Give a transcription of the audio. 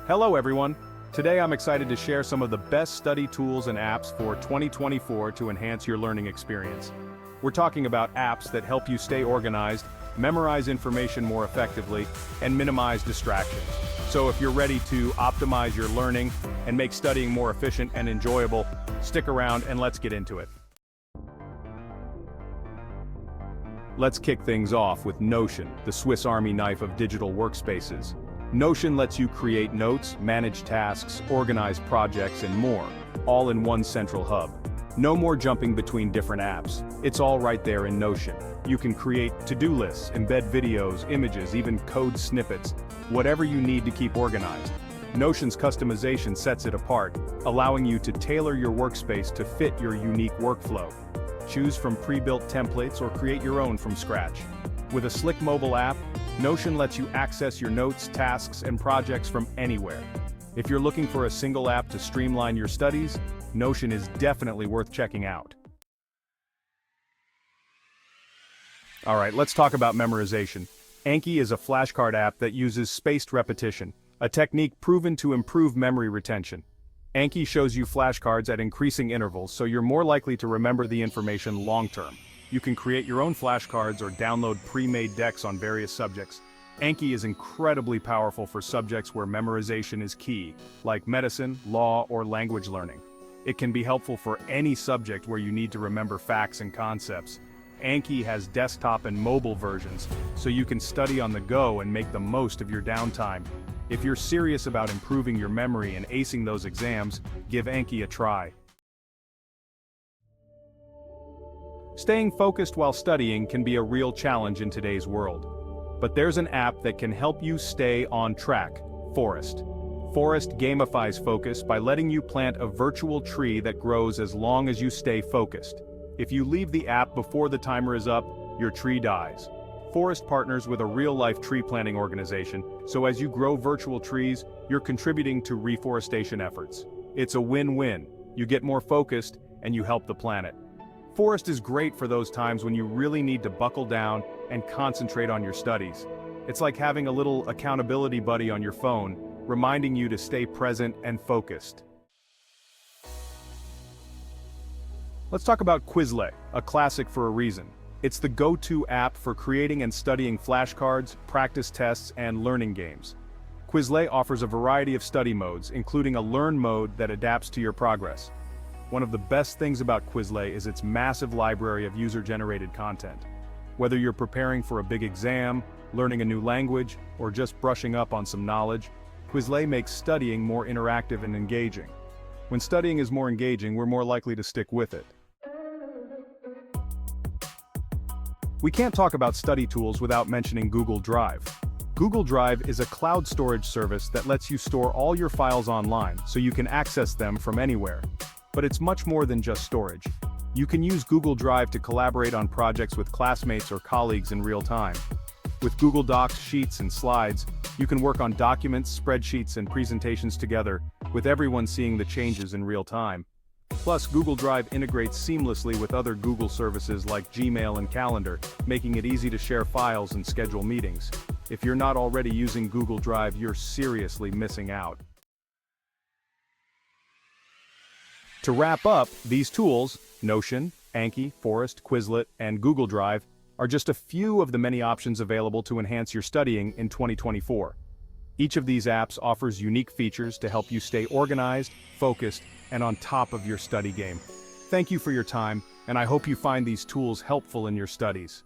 Hello everyone! Today I'm excited to share some of the best study tools and apps for 2024 to enhance your learning experience. We're talking about apps that help you stay organized, memorize information more effectively, and minimize distractions. So if you're ready to optimize your learning and make studying more efficient and enjoyable, stick around and let's get into it. Let's kick things off with Notion, the Swiss Army knife of digital workspaces. Notion lets you create notes, manage tasks, organize projects, and more, all in one central hub. No more jumping between different apps. It's all right there in Notion. You can create to-do lists, embed videos, images, even code snippets, whatever you need to keep organized. Notion's customization sets it apart, allowing you to tailor your workspace to fit your unique workflow. Choose from pre-built templates or create your own from scratch. With a slick mobile app, Notion lets you access your notes, tasks, and projects from anywhere. If you're looking for a single app to streamline your studies, Notion is definitely worth checking out. Alright, let's talk about memorization. Anki is a flashcard app that uses spaced repetition, a technique proven to improve memory retention. Anki shows you flashcards at increasing intervals, so you're more likely to remember the information long-term. You can create your own flashcards or download pre-made decks on various subjects. Anki is incredibly powerful for subjects where memorization is key, like medicine, law, or language learning. It can be helpful for any subject where you need to remember facts and concepts. Anki has desktop and mobile versions, so you can study on the go and make the most of your downtime. If you're serious about improving your memory and acing those exams, give Anki a try. Staying focused while studying can be a real challenge in today's world. But there's an app that can help you stay on track: Forest. Forest gamifies focus by letting you plant a virtual tree that grows as long as you stay focused. If you leave the app before the timer is up, your tree dies. Forest partners with a real-life tree planting organization, so as you grow virtual trees, you're contributing to reforestation efforts. It's a win-win. You get more focused, and you help the planet. Forest is great for those times when you really need to buckle down and concentrate on your studies. It's like having a little accountability buddy on your phone, reminding you to stay present and focused. Let's talk about Quizlet, a classic for a reason. It's the go-to app for creating and studying flashcards, practice tests, and learning games. Quizlet offers a variety of study modes, including a learn mode that adapts to your progress. One of the best things about Quizlet is its massive library of user-generated content. Whether you're preparing for a big exam, learning a new language, or just brushing up on some knowledge, Quizlet makes studying more interactive and engaging. When studying is more engaging, we're more likely to stick with it. We can't talk about study tools without mentioning Google Drive. Google Drive is a cloud storage service that lets you store all your files online so you can access them from anywhere. But it's much more than just storage. You can use Google Drive to collaborate on projects with classmates or colleagues in real time. With Google Docs, Sheets, and Slides, you can work on documents, spreadsheets, and presentations together, with everyone seeing the changes in real time. Plus, Google Drive integrates seamlessly with other Google services like Gmail and Calendar, making it easy to share files and schedule meetings. If you're not already using Google Drive, you're seriously missing out. To wrap up, these tools, Notion, Anki, Forest, Quizlet, and Google Drive, are just a few of the many options available to enhance your studying in 2024. Each of these apps offers unique features to help you stay organized, focused, and on top of your study game. Thank you for your time, and I hope you find these tools helpful in your studies.